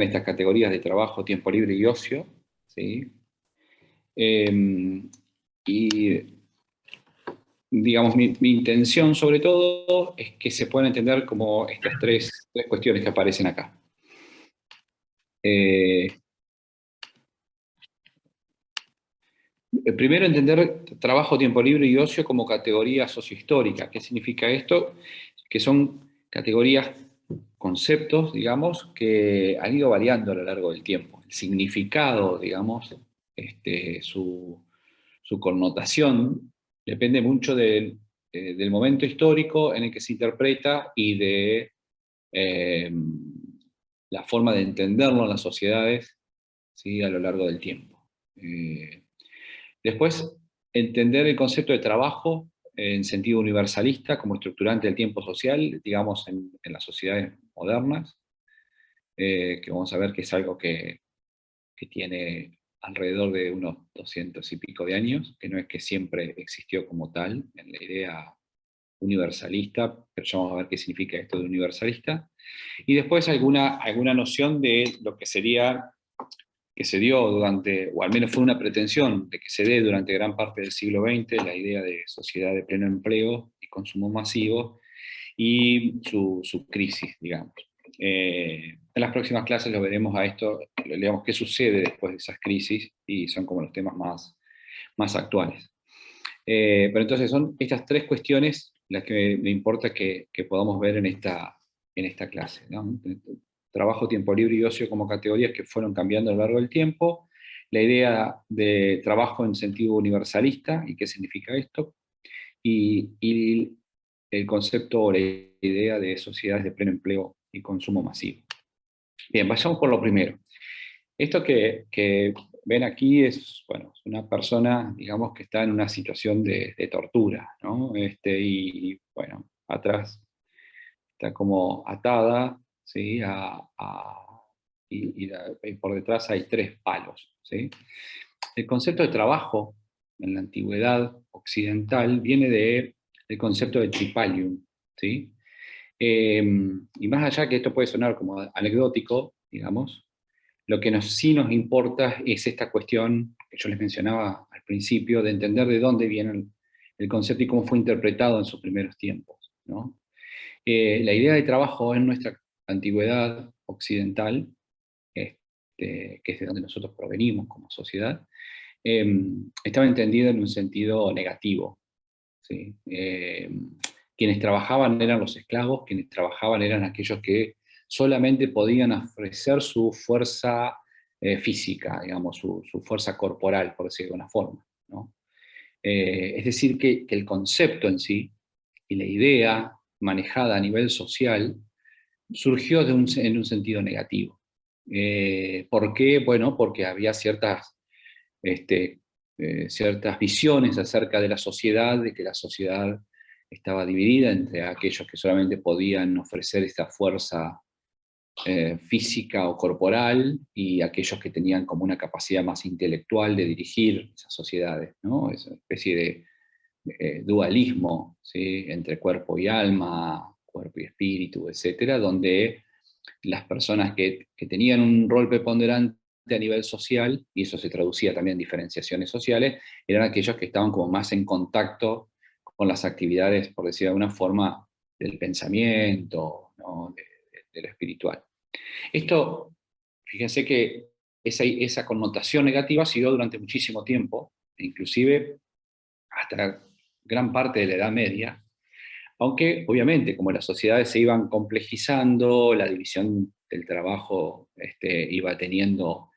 estas categorías de trabajo, tiempo libre y ocio, ¿sí? Y digamos, mi intención sobre todo es que se puedan entender como estas tres cuestiones que aparecen acá. Primero, entender trabajo, tiempo libre y ocio como categoría sociohistórica. ¿Qué significa esto? Que son categorías, conceptos, digamos, que han ido variando a lo largo del tiempo. El significado, digamos, su connotación, depende mucho del momento histórico en el que se interpreta y de eh, la forma de entenderlo en las sociedades, ¿sí?, a lo largo del tiempo. Después, entender el concepto de trabajo en sentido universalista como estructurante del tiempo social, digamos, en las sociedades modernas, que vamos a ver que es algo que tiene alrededor de unos 200 y pico de años, que no es que siempre existió como tal en la idea universalista, pero ya vamos a ver qué significa esto de universalista. Y después alguna noción de lo que sería, que se dio durante, o al menos fue una pretensión de que se dé durante gran parte del siglo XX, la idea de sociedad de pleno empleo y consumo masivo, y su crisis, digamos. En las próximas clases lo veremos a esto, digamos, qué sucede después de esas crisis, y son como los temas más actuales. Pero entonces son estas tres cuestiones las que me importa que podamos ver en esta clase, ¿no? Trabajo, tiempo libre y ocio como categorías que fueron cambiando a lo largo del tiempo, la idea de trabajo en sentido universalista y qué significa esto, y el concepto o la idea de sociedades de pleno empleo y consumo masivo. Bien, vayamos por lo primero. Esto que ven aquí es, bueno, es una persona, digamos, que está en una situación de tortura, ¿no? Y, bueno, atrás está como atada, ¿sí? Y por detrás hay tres palos, ¿sí? El concepto de trabajo en la antigüedad occidental viene del concepto de tripalium, ¿sí? Y más allá que esto puede sonar como anecdótico, digamos, lo que sí nos importa es esta cuestión que yo les mencionaba al principio, de entender de dónde viene el concepto y cómo fue interpretado en sus primeros tiempos, ¿no? La idea de trabajo en nuestra antigüedad occidental, que es de donde nosotros provenimos como sociedad, estaba entendida en un sentido negativo, ¿sí? Quienes trabajaban eran los esclavos, quienes trabajaban eran aquellos que solamente podían ofrecer su fuerza física, digamos, su fuerza corporal, por decirlo de alguna forma, ¿no? Es decir, que el concepto en sí y la idea manejada a nivel social surgió en un sentido negativo. ¿Por qué? Bueno, porque había este, ciertas visiones acerca de la sociedad, de que la sociedad estaba dividida entre aquellos que solamente podían ofrecer esta fuerza física o corporal, y aquellos que tenían como una capacidad más intelectual de dirigir esas sociedades, ¿no? Esa especie de dualismo, ¿sí?, entre cuerpo y alma, cuerpo y espíritu, etcétera, donde las personas que tenían un rol preponderante a nivel social, y eso se traducía también en diferenciaciones sociales, eran aquellos que estaban como más en contacto con las actividades, por decir de alguna forma, del pensamiento, ¿no?, de lo espiritual. Esto, fíjense que esa connotación negativa siguió durante muchísimo tiempo, inclusive hasta gran parte de la Edad Media, aunque obviamente como las sociedades se iban complejizando, la división del trabajo iba teniendo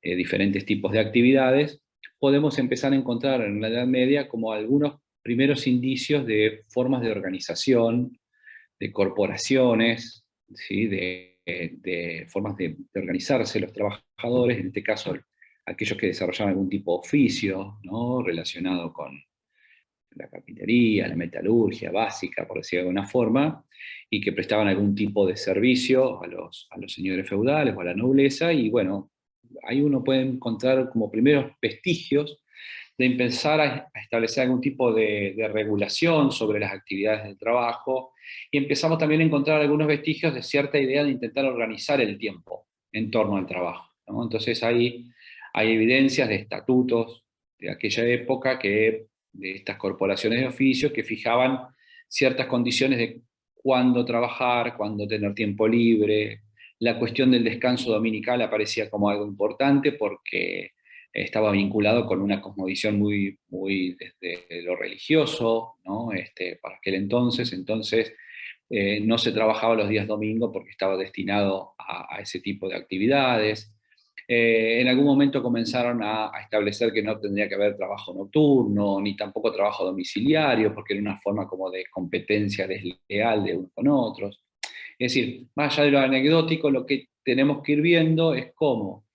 diferentes tipos de actividades, podemos empezar a encontrar en la Edad Media como algunos primeros indicios de formas de organización, de corporaciones, ¿sí?, de formas de organizarse los trabajadores, en este caso aquellos que desarrollaban algún tipo de oficio, ¿no?, relacionado con la carpintería, la metalurgia básica, por decir de alguna forma, y que prestaban algún tipo de servicio a los señores feudales o a la nobleza, y bueno, ahí uno puede encontrar como primeros vestigios de empezar a establecer algún tipo de regulación sobre las actividades del trabajo, y empezamos también a encontrar algunos vestigios de cierta idea de intentar organizar el tiempo en torno al trabajo, ¿no? Entonces hay evidencias de estatutos de aquella época, de estas corporaciones de oficio, que fijaban ciertas condiciones de cuándo trabajar, cuándo tener tiempo libre. La cuestión del descanso dominical aparecía como algo importante porque estaba vinculado con una cosmovisión muy desde lo religioso, ¿no? Para aquel entonces no se trabajaba los días domingos porque estaba destinado a ese tipo de actividades. En algún momento comenzaron a establecer que no tendría que haber trabajo nocturno, ni tampoco trabajo domiciliario, porque era una forma como de competencia desleal de unos con otros. Es decir, más allá de lo anecdótico, lo que tenemos que ir viendo es cómo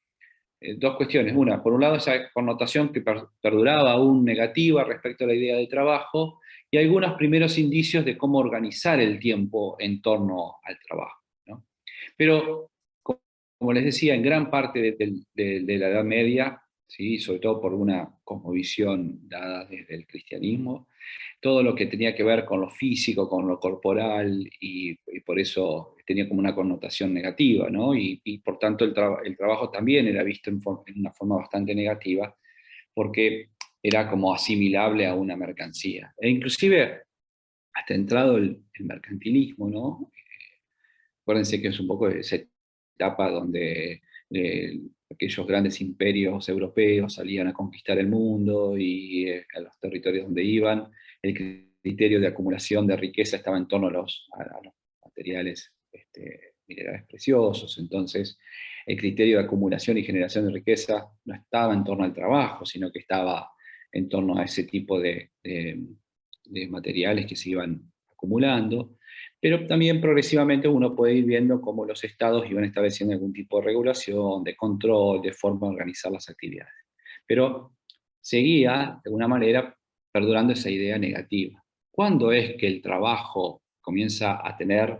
dos cuestiones. Una, por un lado, esa connotación que perduraba aún negativa respecto a la idea de trabajo, y algunos primeros indicios de cómo organizar el tiempo en torno al trabajo, ¿no? Pero, como les decía, en gran parte de la Edad Media, ¿sí? Sobre todo por una cosmovisión dada desde el cristianismo, todo lo que tenía que ver con lo físico, con lo corporal, y por eso tenía como una connotación negativa, ¿no? Y por tanto el trabajo también era visto en una forma bastante negativa, porque era como asimilable a una mercancía. E inclusive hasta entrado el mercantilismo, ¿no? Acuérdense que es un poco esa etapa donde aquellos grandes imperios europeos salían a conquistar el mundo y a los territorios donde iban, el criterio de acumulación de riqueza estaba en torno a los materiales minerales preciosos. Entonces el criterio de acumulación y generación de riqueza no estaba en torno al trabajo, sino que estaba en torno a ese tipo de materiales que se iban acumulando. Pero también progresivamente uno puede ir viendo cómo los estados iban estableciendo algún tipo de regulación, de control, de forma de organizar las actividades. Pero seguía, de alguna manera, perdurando esa idea negativa. ¿Cuándo es que el trabajo comienza a tener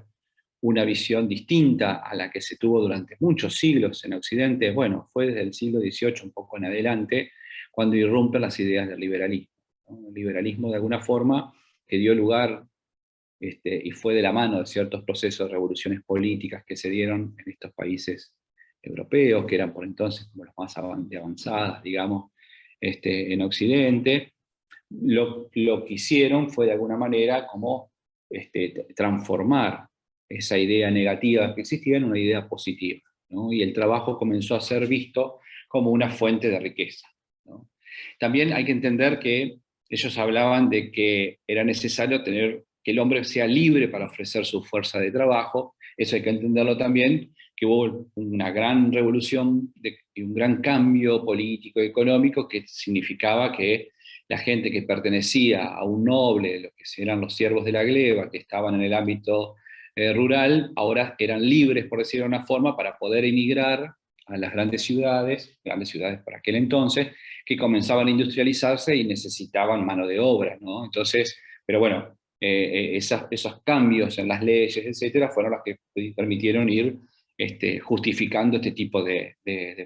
una visión distinta a la que se tuvo durante muchos siglos en Occidente? Bueno, fue desde el siglo XVIII un poco en adelante, cuando irrumpen las ideas del liberalismo, ¿no? El liberalismo, de alguna forma, que dio lugar y fue de la mano de ciertos procesos de revoluciones políticas que se dieron en estos países europeos, que eran por entonces como los más avanzadas, digamos, en Occidente. Lo que hicieron fue de alguna manera como transformar esa idea negativa que existía en una idea positiva, ¿no? Y el trabajo comenzó a ser visto como una fuente de riqueza, ¿no? También hay que entender que ellos hablaban de que era necesario que el hombre sea libre para ofrecer su fuerza de trabajo. Eso hay que entenderlo también, que hubo una gran revolución y un gran cambio político y económico que significaba que la gente que pertenecía a un noble, los que eran los siervos de la gleba, que estaban en el ámbito rural, ahora eran libres, por decirlo de una forma, para poder emigrar a las grandes ciudades para aquel entonces, que comenzaban a industrializarse y necesitaban mano de obra, ¿no? Entonces, pero bueno, esos cambios en las leyes, etcétera, fueron los que permitieron ir justificando este tipo de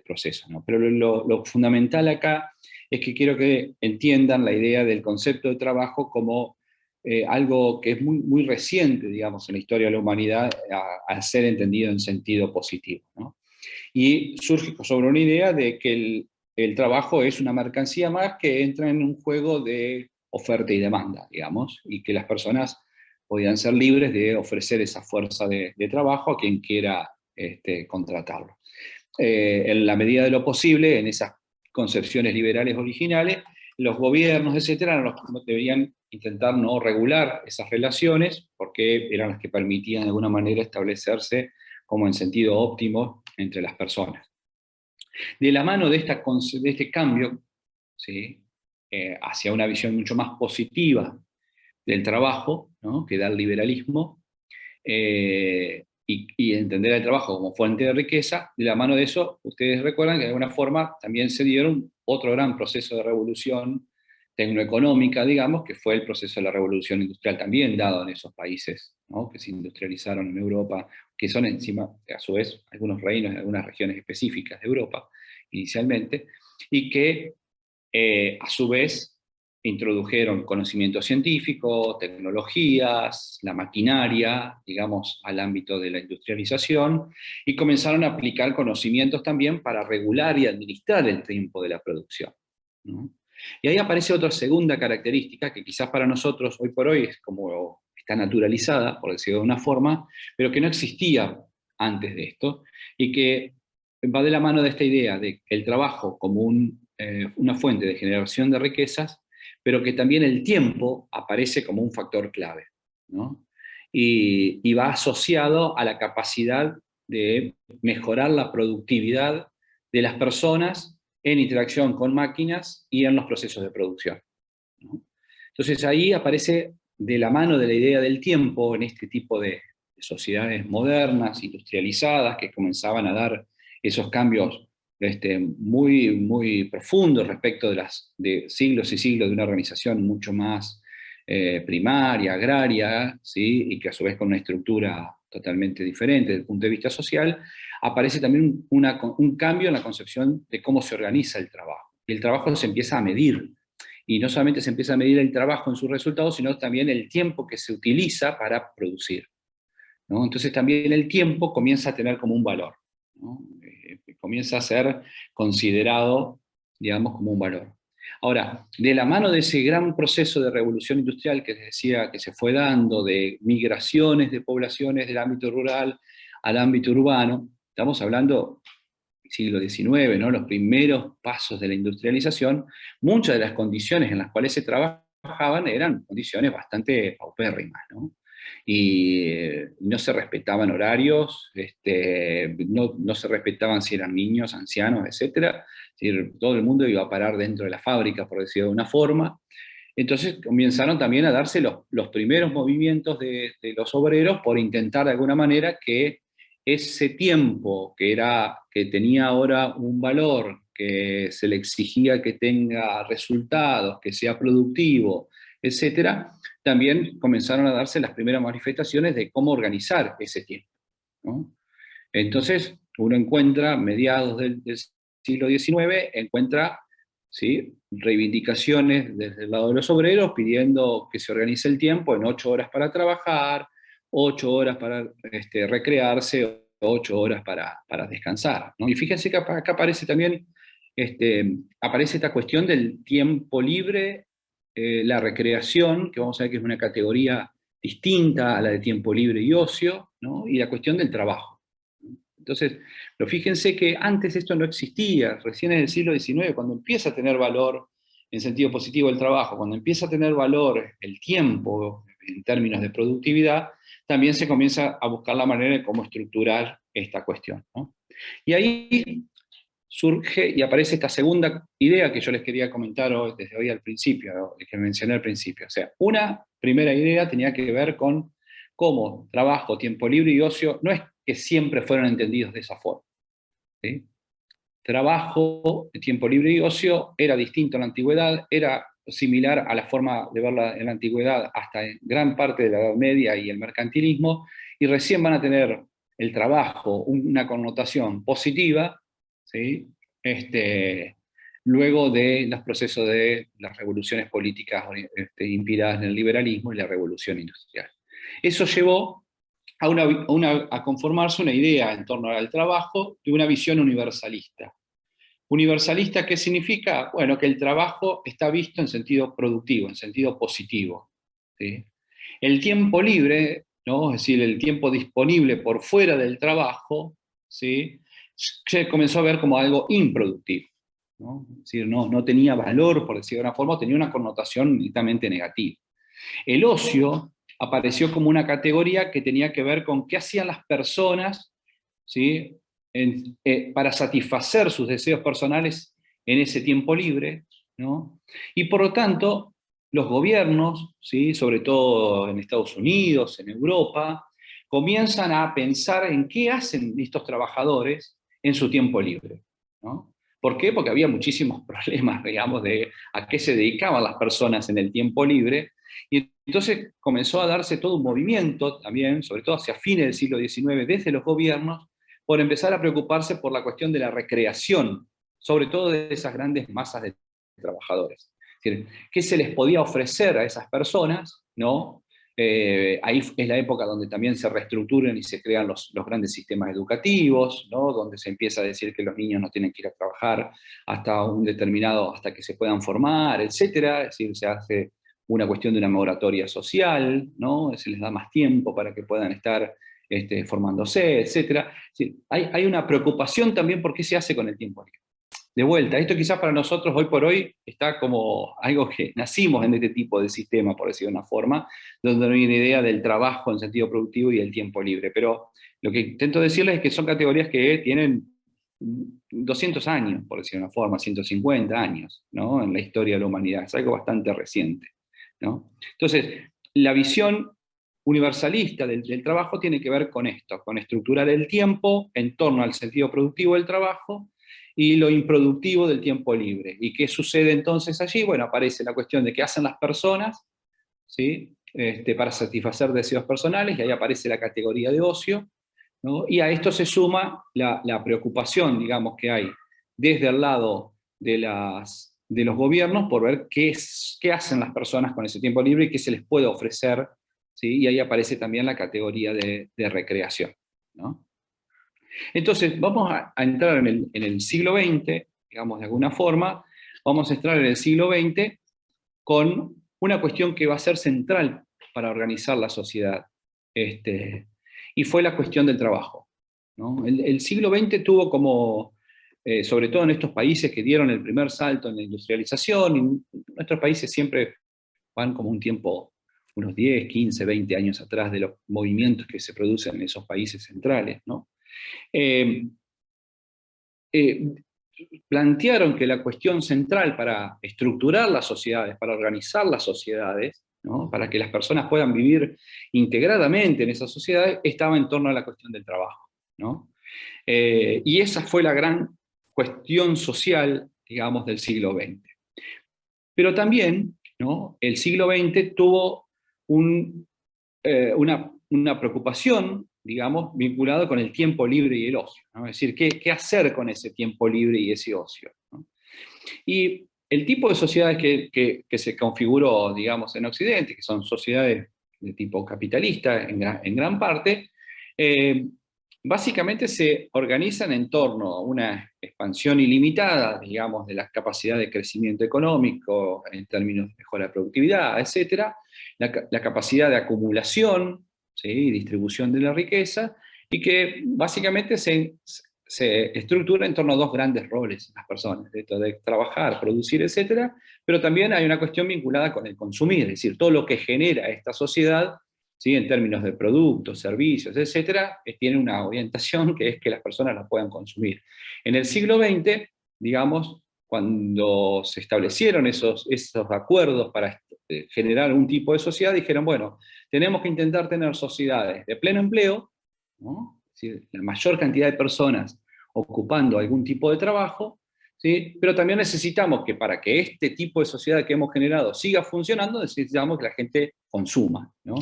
procesos, ¿no? Pero lo fundamental acá es que quiero que entiendan la idea del concepto de trabajo como algo que es muy reciente, digamos, en la historia de la humanidad, a ser entendido en sentido positivo, ¿no? Y surge sobre una idea de que el trabajo es una mercancía más que entra en un juego de oferta y demanda, digamos, y que las personas podían ser libres de ofrecer esa fuerza de trabajo a quien quiera contratarlo. En la medida de lo posible, en esas concepciones liberales originales, los gobiernos, etcétera, deberían intentar no regular esas relaciones, porque eran las que permitían de alguna manera establecerse como en sentido óptimo entre las personas. De la mano de este cambio, ¿sí? Hacia una visión mucho más positiva del trabajo, ¿no? Que da el liberalismo, y entender el trabajo como fuente de riqueza, de la mano de eso, ustedes recuerdan que de alguna forma también se dieron otro gran proceso de revolución tecnoeconómica, digamos, que fue el proceso de la revolución industrial también dado en esos países, ¿no? Que se industrializaron en Europa, que son encima, a su vez, algunos reinos en algunas regiones específicas de Europa, inicialmente, y que a su vez introdujeron conocimiento científico, tecnologías, la maquinaria, digamos, al ámbito de la industrialización, y comenzaron a aplicar conocimientos también para regular y administrar el tiempo de la producción, ¿no? Y ahí aparece otra segunda característica que quizás para nosotros hoy por hoy es como está naturalizada, por decirlo de una forma, pero que no existía antes de esto, y que va de la mano de esta idea de el trabajo como una fuente de generación de riquezas, pero que también el tiempo aparece como un factor clave, ¿no? Y va asociado a la capacidad de mejorar la productividad de las personas en interacción con máquinas y en los procesos de producción, ¿no? Entonces ahí aparece de la mano de la idea del tiempo en este tipo de sociedades modernas, industrializadas, que comenzaban a dar esos cambios muy, muy profundos respecto de siglos y siglos de una organización mucho más primaria, agraria, ¿sí? Y que a su vez con una estructura totalmente diferente desde el punto de vista social, aparece también un cambio en la concepción de cómo se organiza el trabajo. Y el trabajo se empieza a medir. Y no solamente se empieza a medir el trabajo en sus resultados, sino también el tiempo que se utiliza para producir, ¿no? Entonces también el tiempo comienza a tener como un valor, ¿no? Comienza a ser considerado, digamos, como un valor. Ahora, de la mano de ese gran proceso de revolución industrial que les decía que se fue dando, de migraciones de poblaciones del ámbito rural al ámbito urbano, estamos hablando siglo XIX, ¿no? Los primeros pasos de la industrialización, muchas de las condiciones en las cuales se trabajaban eran condiciones bastante paupérrimas, ¿no? Y no se respetaban horarios, no se respetaban si eran niños, ancianos, etc. Es decir, todo el mundo iba a parar dentro de la fábrica, por decirlo de una forma. Entonces comenzaron también a darse los primeros movimientos de los obreros por intentar de alguna manera que ese tiempo que tenía ahora un valor, que se le exigía que tenga resultados, que sea productivo, etcétera, también comenzaron a darse las primeras manifestaciones de cómo organizar ese tiempo, ¿no? Entonces, uno encuentra, mediados del siglo XIX, encuentra, ¿sí?, reivindicaciones desde el lado de los obreros pidiendo que se organice el tiempo en 8 horas para trabajar, 8 horas para recrearse, 8 horas para descansar, ¿no? Y fíjense que acá aparece también aparece esta cuestión del tiempo libre, la recreación, que vamos a ver que es una categoría distinta a la de tiempo libre y ocio, ¿no? Y la cuestión del trabajo. Entonces, pero fíjense que antes esto no existía, recién en el siglo XIX, cuando empieza a tener valor en sentido positivo el trabajo, cuando empieza a tener valor el tiempo en términos de productividad, también se comienza a buscar la manera de cómo estructurar esta cuestión, ¿no? Y ahí surge y aparece esta segunda idea que yo les quería comentar desde hoy al principio, ¿no?, que mencioné al principio. O sea, una primera idea tenía que ver con cómo trabajo, tiempo libre y ocio no es que siempre fueron entendidos de esa forma, ¿sí? Trabajo, tiempo libre y ocio era distinto en la antigüedad, era similar a la forma de verla en la antigüedad hasta en gran parte de la Edad Media y el mercantilismo, y recién van a tener el trabajo una connotación positiva, ¿sí?, luego de los procesos de las revoluciones políticas inspiradas en el liberalismo y la revolución industrial. Eso llevó a conformarse una idea en torno al trabajo de una visión universalista. ¿Universalista qué significa? Bueno, que el trabajo está visto en sentido productivo, en sentido positivo, ¿sí? El tiempo libre, ¿no?, es decir, el tiempo disponible por fuera del trabajo, ¿sí?, se comenzó a ver como algo improductivo, ¿no? Es decir, no tenía valor, por decirlo de una forma, tenía una connotación netamente negativa. El ocio apareció como una categoría que tenía que ver con qué hacían las personas, ¿sí?, para satisfacer sus deseos personales en ese tiempo libre, ¿no? Y por lo tanto, los gobiernos, ¿sí?, sobre todo en Estados Unidos, en Europa, comienzan a pensar en qué hacen estos trabajadores en su tiempo libre, ¿no? ¿Por qué? Porque había muchísimos problemas, digamos, de a qué se dedicaban las personas en el tiempo libre, y entonces comenzó a darse todo un movimiento también, sobre todo hacia fines del siglo XIX, desde los gobiernos, por empezar a preocuparse por la cuestión de la recreación, sobre todo de esas grandes masas de trabajadores. decir, ¿qué se les podía ofrecer a esas personas? ¿No? Ahí es la época donde también se reestructuran y se crean los grandes sistemas educativos, ¿no? Donde se empieza a decir que los niños no tienen que ir a trabajar hasta que se puedan formar, etcétera. Es decir, se hace una cuestión de una moratoria social, ¿no? Se les da más tiempo para que puedan estar formándose, etcétera. Es decir, hay una preocupación también por qué se hace con el tiempo libre. De vuelta, esto quizás para nosotros hoy por hoy está como algo que nacimos en este tipo de sistema, por decirlo de una forma, donde no hay una idea del trabajo en sentido productivo y el tiempo libre. Pero lo que intento decirles es que son categorías que tienen 200 años, por decirlo de una forma, 150 años, ¿no? En la historia de la humanidad. Es algo bastante reciente, ¿no? Entonces, la visión universalista del trabajo tiene que ver con esto, con estructurar el tiempo en torno al sentido productivo del trabajo y lo improductivo del tiempo libre. ¿Y qué sucede entonces allí? Bueno, aparece la cuestión de qué hacen las personas, ¿sí? Para satisfacer deseos personales, y ahí aparece la categoría de ocio, ¿no? Y a esto se suma la preocupación, digamos, que hay desde el lado de los gobiernos por ver qué hacen las personas con ese tiempo libre y qué se les puede ofrecer, ¿sí? Y ahí aparece también la categoría de recreación, ¿no? Entonces, vamos a entrar en el siglo XX, digamos de alguna forma, vamos a entrar en el siglo XX con una cuestión que va a ser central para organizar la sociedad, y fue la cuestión del trabajo, ¿no? El siglo XX tuvo como, sobre todo en estos países que dieron el primer salto en la industrialización, y nuestros países siempre van como un tiempo, unos 10, 15, 20 años atrás de los movimientos que se producen en esos países centrales, ¿no? Eh, eh, Plantearon que la cuestión central para estructurar las sociedades, para organizar las sociedades, ¿no? Para que las personas puedan vivir integradamente en esas sociedades, estaba en torno a la cuestión del trabajo, ¿no? Y esa fue la gran cuestión social, digamos, del siglo XX. Pero también, ¿no? El siglo XX tuvo una preocupación, digamos, vinculada con el tiempo libre y el ocio, ¿no? Es decir, ¿qué hacer con ese tiempo libre y ese ocio, ¿no? Y el tipo de sociedades que se configuró, digamos, en Occidente, que son sociedades de tipo capitalista en gran parte, eh, básicamente se organizan en torno a una expansión ilimitada, digamos, de la capacidad de crecimiento económico en términos de mejora de productividad, etcétera, la capacidad de acumulación, ¿sí? Y distribución de la riqueza, y que básicamente se estructura en torno a dos grandes roles en las personas, esto de trabajar, producir, etcétera, pero también hay una cuestión vinculada con el consumir, es decir, todo lo que genera esta sociedad, ¿sí? En términos de productos, servicios, etcétera, tiene una orientación que es que las personas la puedan consumir. En el siglo XX, digamos, cuando se establecieron esos acuerdos para generar un tipo de sociedad, dijeron, bueno, tenemos que intentar tener sociedades de pleno empleo, ¿no? Es decir, la mayor cantidad de personas ocupando algún tipo de trabajo, ¿sí? Pero también necesitamos que para que este tipo de sociedad que hemos generado siga funcionando, necesitamos que la gente consuma, ¿no?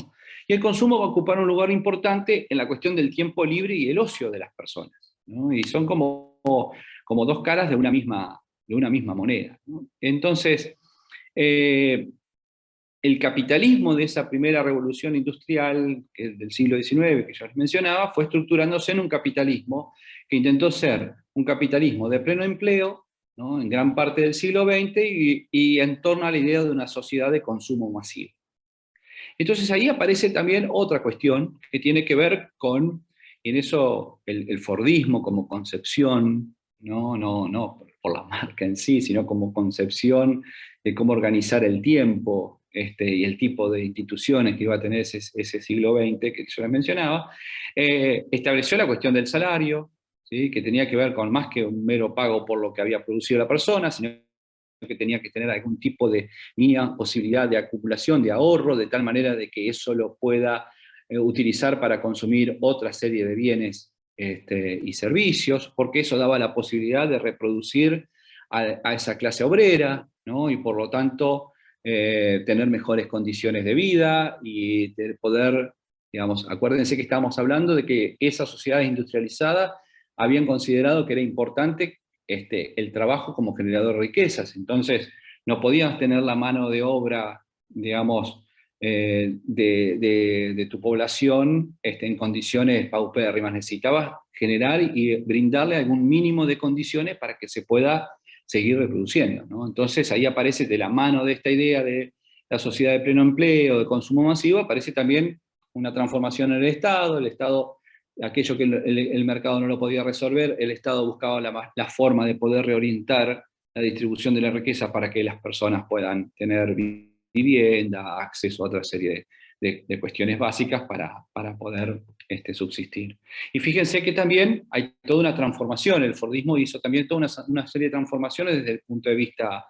Y el consumo va a ocupar un lugar importante en la cuestión del tiempo libre y el ocio de las personas, ¿no? Y son como dos caras de una misma moneda, ¿no? Entonces, el capitalismo de esa primera revolución industrial del siglo XIX, que yo les mencionaba, fue estructurándose en un capitalismo que intentó ser un capitalismo de pleno empleo, ¿no? En gran parte del siglo XX y en torno a la idea de una sociedad de consumo masivo. Entonces ahí aparece también otra cuestión que tiene que ver con, y en eso el Fordismo como concepción, no por la marca en sí, sino como concepción de cómo organizar el tiempo, y el tipo de instituciones que iba a tener ese siglo XX que yo les mencionaba, estableció la cuestión del salario, ¿sí? Que tenía que ver con más que un mero pago por lo que había producido la persona, sino que tenía que tener algún tipo de mínima posibilidad de acumulación, de ahorro, de tal manera de que eso lo pueda utilizar para consumir otra serie de bienes y servicios, porque eso daba la posibilidad de reproducir a esa clase obrera, ¿no? Y por lo tanto tener mejores condiciones de vida y de poder, digamos, acuérdense que estábamos hablando de que esas sociedades industrializadas habían considerado que era importante el trabajo como generador de riquezas. Entonces, no podías tener la mano de obra, digamos, de tu población en condiciones paupérrimas. Necesitabas generar y brindarle algún mínimo de condiciones para que se pueda seguir reproduciendo, ¿no? Entonces ahí aparece de la mano de esta idea de la sociedad de pleno empleo, de consumo masivo, aparece también una transformación en el Estado, aquello que el mercado no lo podía resolver, el Estado buscaba la forma de poder reorientar la distribución de la riqueza para que las personas puedan tener vivienda, acceso a otra serie de cuestiones básicas para poder subsistir. Y fíjense que también hay toda una transformación, el Fordismo hizo también toda una serie de transformaciones desde el punto de vista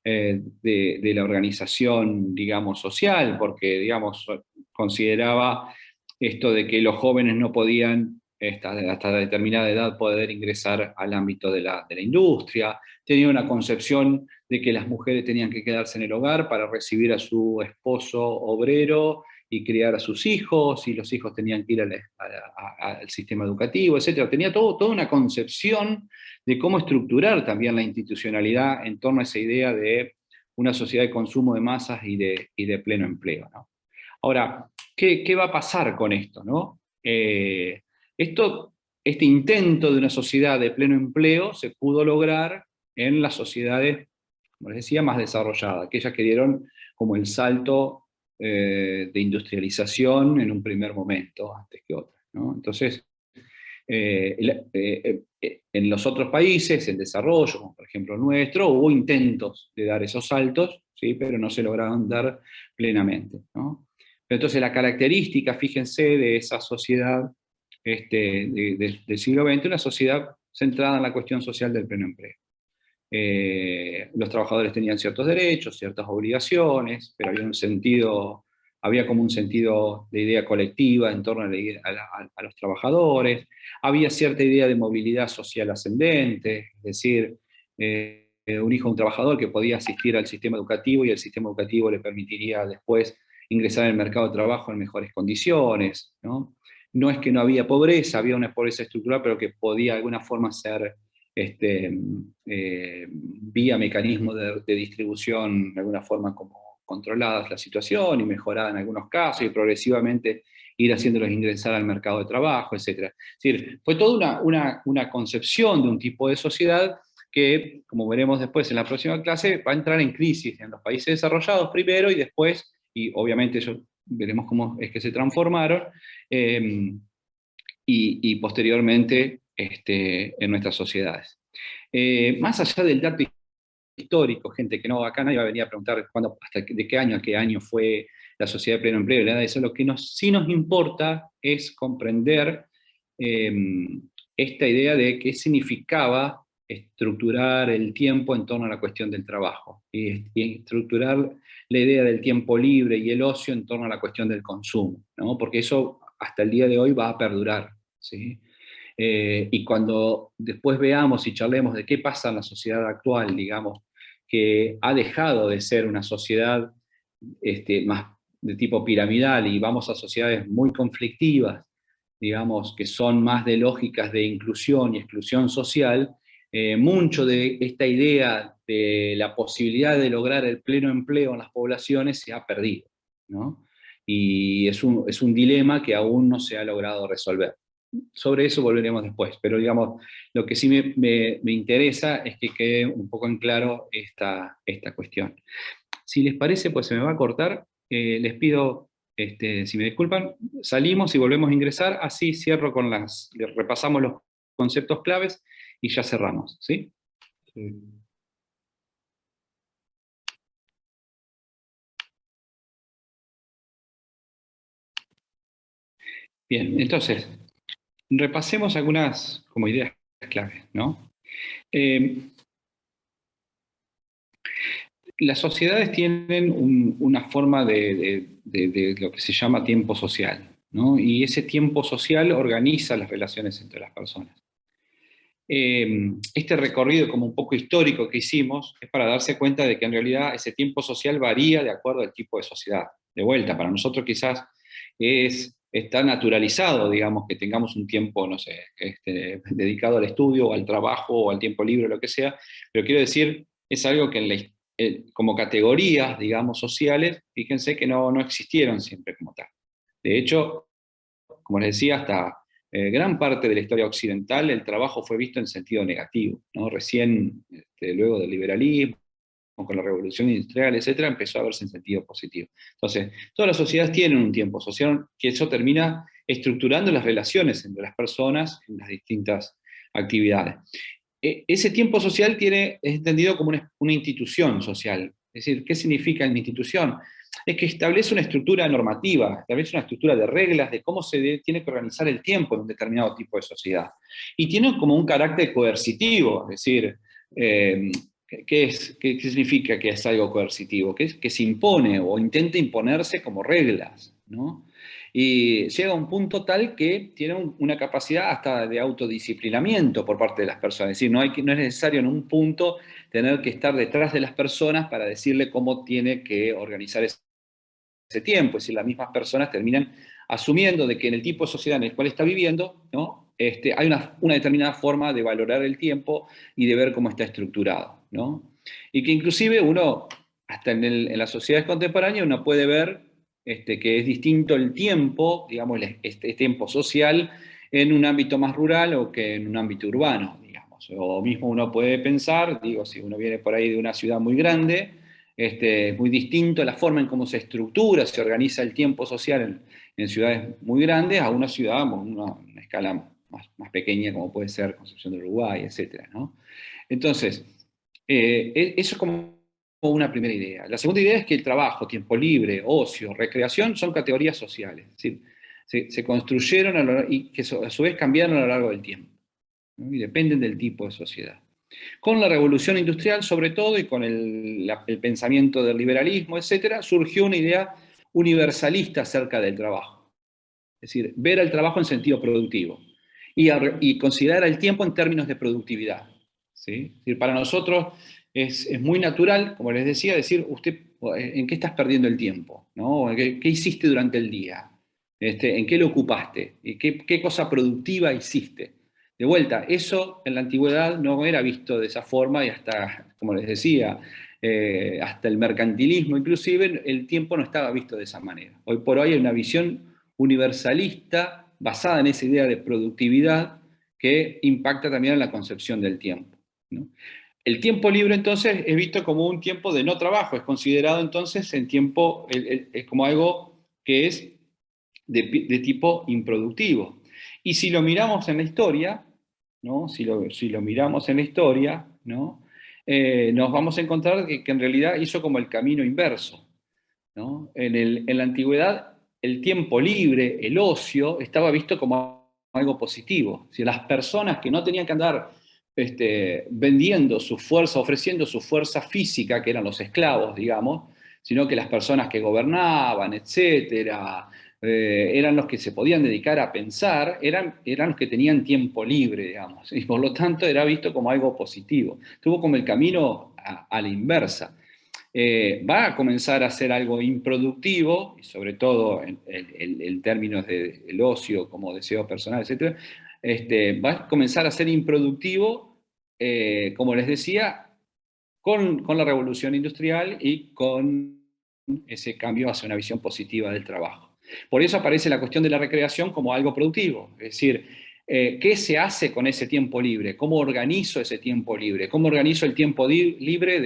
de la organización, digamos, social, porque, digamos, consideraba esto de que los jóvenes no podían hasta determinada edad poder ingresar al ámbito de la industria, tenía una concepción de que las mujeres tenían que quedarse en el hogar para recibir a su esposo obrero y criar a sus hijos, y los hijos tenían que ir al sistema educativo, etc. Tenía toda una concepción de cómo estructurar también la institucionalidad en torno a esa idea de una sociedad de consumo de masas y de pleno empleo, ¿no? Ahora, ¿qué va a pasar con esto, no? Este intento de una sociedad de pleno empleo se pudo lograr en las sociedades, como les decía, más desarrolladas, aquellas que dieron como el salto de industrialización en un primer momento, antes que otras, ¿no? Entonces, en los otros países, en desarrollo, como por ejemplo el nuestro, hubo intentos de dar esos saltos, ¿sí? Pero no se lograron dar plenamente, ¿no? Pero entonces la característica, fíjense, de esa sociedad del siglo XX, una sociedad centrada en la cuestión social del pleno empleo. Los trabajadores tenían ciertos derechos, ciertas obligaciones, pero había como un sentido de idea colectiva en torno a los trabajadores, había cierta idea de movilidad social ascendente, es decir, un hijo de un trabajador que podía asistir al sistema educativo y el sistema educativo le permitiría después ingresar en el mercado de trabajo en mejores condiciones, ¿no? No es que no había pobreza, había una pobreza estructural, pero que podía de alguna forma ser vía mecanismos de distribución de alguna forma como controladas la situación y mejorada en algunos casos y progresivamente ir haciéndolos ingresar al mercado de trabajo, etc. Es decir, fue toda una concepción de un tipo de sociedad que, como veremos después en la próxima clase, va a entrar en crisis en los países desarrollados primero y después, y obviamente ellos veremos cómo es que se transformaron, y posteriormente en nuestras sociedades. Más allá del dato histórico, gente que no, acá nadie va a venir a preguntar de qué año a qué año fue la sociedad de pleno empleo, nada de eso. Lo que sí nos importa es comprender esta idea de qué significaba estructurar el tiempo en torno a la cuestión del trabajo, y estructurar la idea del tiempo libre y el ocio en torno a la cuestión del consumo, ¿no? Porque eso hasta el día de hoy va a perdurar, ¿sí? Y cuando después veamos y charlemos de qué pasa en la sociedad actual, digamos, que ha dejado de ser una sociedad más de tipo piramidal y vamos a sociedades muy conflictivas, digamos, que son más de lógicas de inclusión y exclusión social, mucho de esta idea de la posibilidad de lograr el pleno empleo en las poblaciones se ha perdido, ¿no? Y es un dilema que aún no se ha logrado resolver. Sobre eso volveremos después, pero digamos, lo que sí me interesa es que quede un poco en claro esta cuestión. Si les parece, pues se me va a cortar, les pido, si me disculpan, salimos y volvemos a ingresar, así cierro repasamos los conceptos claves y ya cerramos, ¿sí? Sí. Bien, entonces, repasemos algunas como ideas claves, ¿no? Las sociedades tienen una forma de lo que se llama tiempo social, ¿no? Y ese tiempo social organiza las relaciones entre las personas. Este recorrido como un poco histórico que hicimos es para darse cuenta de que en realidad ese tiempo social varía de acuerdo al tipo de sociedad. De vuelta, para nosotros quizás está naturalizado, digamos, que tengamos un tiempo, no sé, dedicado al estudio o al trabajo o al tiempo libre o lo que sea, pero quiero decir, es algo que como categorías, digamos, sociales, fíjense que no existieron siempre como tal. De hecho, como les decía, hasta gran parte de la historia occidental el trabajo fue visto en sentido negativo, ¿no? Recién, luego del liberalismo, con la revolución industrial, etcétera, empezó a verse en sentido positivo. Entonces, todas las sociedades tienen un tiempo social, que eso termina estructurando las relaciones entre las personas en las distintas actividades. Ese tiempo social es entendido como una institución social. Es decir, ¿qué significa una institución? Es que establece una estructura normativa, establece una estructura de reglas de cómo tiene que organizar el tiempo en un determinado tipo de sociedad. Y tiene como un carácter coercitivo, es decir, eh, ¿qué significa que es algo coercitivo? Que se impone o intenta imponerse como reglas, ¿no? Y llega a un punto tal que tiene una capacidad hasta de autodisciplinamiento por parte de las personas. Es decir, no es necesario en un punto tener que estar detrás de las personas para decirle cómo tiene que organizar ese tiempo. Es decir, las mismas personas terminan asumiendo de que en el tipo de sociedad en el cual está viviendo, ¿no? Hay una determinada forma de valorar el tiempo y de ver cómo está estructurado, ¿no? Y que inclusive uno, hasta en las sociedades contemporáneas, uno puede ver que es distinto el tiempo, digamos, este tiempo social en un ámbito más rural o que en un ámbito urbano, digamos. O mismo uno puede pensar, digo, si uno viene por ahí de una ciudad muy grande, muy distinto la forma en cómo se estructura, se organiza el tiempo social en ciudades muy grandes a una ciudad, una escala más pequeña como puede ser Concepción del Uruguay, etcétera, ¿no? Entonces, eso es como una primera idea. La segunda idea es que el trabajo, tiempo libre, ocio, recreación son categorías sociales. Es decir, se construyeron y que a su vez cambiaron a lo largo del tiempo, ¿no? Y dependen del tipo de sociedad. Con la revolución industrial, sobre todo, y con el pensamiento del liberalismo, etcétera, surgió una idea universalista acerca del trabajo. Es decir, ver el trabajo en sentido productivo y considerar el tiempo en términos de productividad. ¿Sí? Es decir, para nosotros es muy natural, como les decía, decir, usted, ¿en qué estás perdiendo el tiempo? ¿No? ¿Qué hiciste durante el día? ¿En qué lo ocupaste? ¿Y qué cosa productiva hiciste? De vuelta, eso en la antigüedad no era visto de esa forma y hasta, como les decía, hasta el mercantilismo inclusive, el tiempo no estaba visto de esa manera. Hoy por hoy hay una visión universalista basada en esa idea de productividad que impacta también en la concepción del tiempo, ¿no? El tiempo libre entonces es visto como un tiempo de no trabajo, es considerado entonces en tiempo, es como algo que es de tipo improductivo. Y si lo miramos en la historia, ¿no? Si lo miramos en la historia, ¿no? Nos vamos a encontrar que en realidad hizo como el camino inverso, ¿no? En la antigüedad, el tiempo libre, el ocio, estaba visto como algo positivo. Si las personas que no tenían que andar vendiendo su fuerza, ofreciendo su fuerza física, que eran los esclavos, digamos, sino que las personas que gobernaban, etcétera, eran los que se podían dedicar a pensar, eran los que tenían tiempo libre, digamos, y por lo tanto era visto como algo positivo. Tuvo como el camino a la inversa. Va a comenzar a ser algo improductivo, y sobre todo en términos del ocio como deseo personal, etc., va a comenzar a ser improductivo, como les decía, con la revolución industrial y con ese cambio hacia una visión positiva del trabajo. Por eso aparece la cuestión de la recreación como algo productivo, es decir, ¿qué se hace con ese tiempo libre? ¿Cómo organizo ese tiempo libre? ¿Cómo organizo el tiempo libre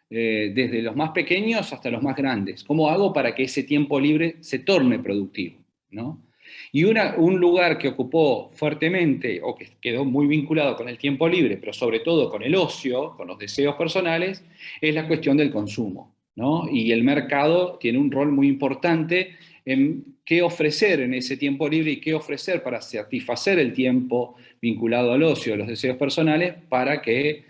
desde los más pequeños hasta los más grandes? ¿Cómo hago para que ese tiempo libre se torne productivo? ¿No? Y un lugar que ocupó fuertemente, o que quedó muy vinculado con el tiempo libre, pero sobre todo con el ocio, con los deseos personales, es la cuestión del consumo, ¿no? Y el mercado tiene un rol muy importante en qué ofrecer en ese tiempo libre y qué ofrecer para satisfacer el tiempo vinculado al ocio, a los deseos personales, para que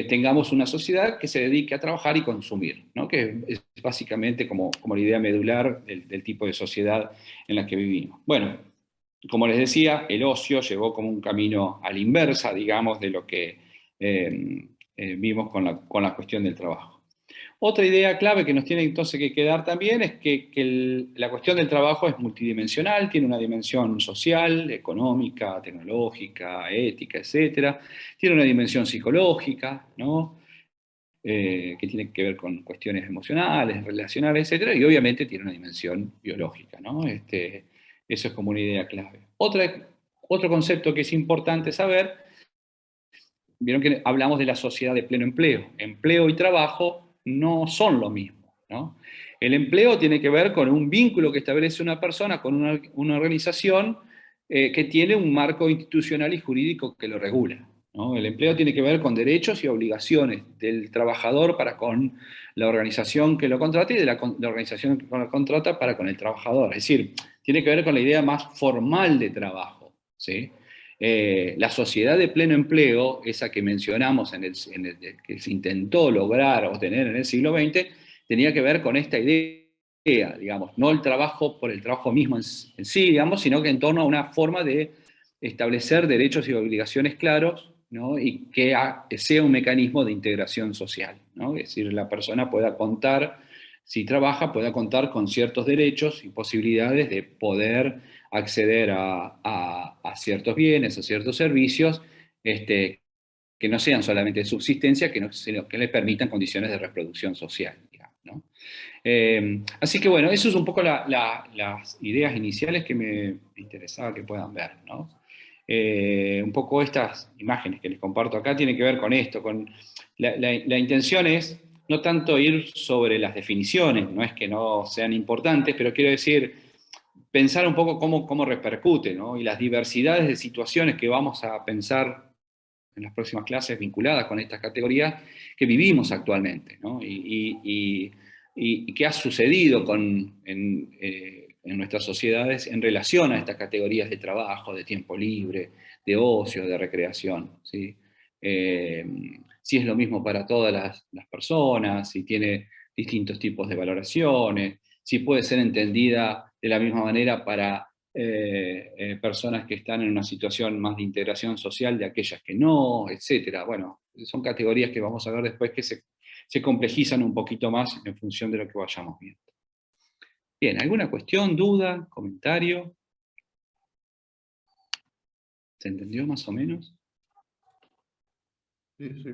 tengamos una sociedad que se dedique a trabajar y consumir, ¿no? Que es básicamente como la idea medular del tipo de sociedad en la que vivimos. Bueno, como les decía, el ocio llevó como un camino a la inversa, digamos, de lo que vimos con la cuestión del trabajo. Otra idea clave que nos tiene entonces que quedar también es que la cuestión del trabajo es multidimensional, tiene una dimensión social, económica, tecnológica, ética, etcétera. Tiene una dimensión psicológica, ¿no? que tiene que ver con cuestiones emocionales, relacionales, etc. Y obviamente tiene una dimensión biológica, ¿no? Eso es como una idea clave. Otro concepto que es importante saber, vieron que hablamos de la sociedad de pleno empleo. Empleo y trabajo no son lo mismo, ¿no? El empleo tiene que ver con un vínculo que establece una persona con una organización que tiene un marco institucional y jurídico que lo regula, ¿no? El empleo tiene que ver con derechos y obligaciones del trabajador para con la organización que lo contrata y de la organización que lo contrata para con el trabajador. Es decir, tiene que ver con la idea más formal de trabajo, ¿sí? La sociedad de pleno empleo, esa que mencionamos, que se intentó lograr obtener en el siglo XX, tenía que ver con esta idea, digamos, no el trabajo por el trabajo mismo en sí, digamos, sino que en torno a una forma de establecer derechos y obligaciones claros, ¿no? Y que sea un mecanismo de integración social, ¿no? Es decir, la persona pueda contar, si trabaja, pueda contar con ciertos derechos y posibilidades de poder acceder a ciertos bienes, a ciertos servicios, que no sean solamente de subsistencia, sino que les permitan condiciones de reproducción social, digamos, ¿no? Así que bueno, eso es un poco las ideas iniciales que me interesaba que puedan ver, ¿no? Un poco estas imágenes que les comparto acá tienen que ver con esto, con la intención es no tanto ir sobre las definiciones, no es que no sean importantes, pero quiero decir, pensar un poco cómo repercute, ¿no? Y las diversidades de situaciones que vamos a pensar en las próximas clases vinculadas con estas categorías que vivimos actualmente, ¿no? Y qué ha sucedido en nuestras sociedades en relación a estas categorías de trabajo, de tiempo libre, de ocio, de recreación, ¿sí? Si es lo mismo para todas las personas, si tiene distintos tipos de valoraciones, si puede ser entendida de la misma manera para personas que están en una situación más de integración social de aquellas que no, etcétera. Bueno, son categorías que vamos a ver después que se complejizan un poquito más en función de lo que vayamos viendo. Bien, ¿alguna cuestión, duda, comentario? ¿Se entendió más o menos? Sí, sí.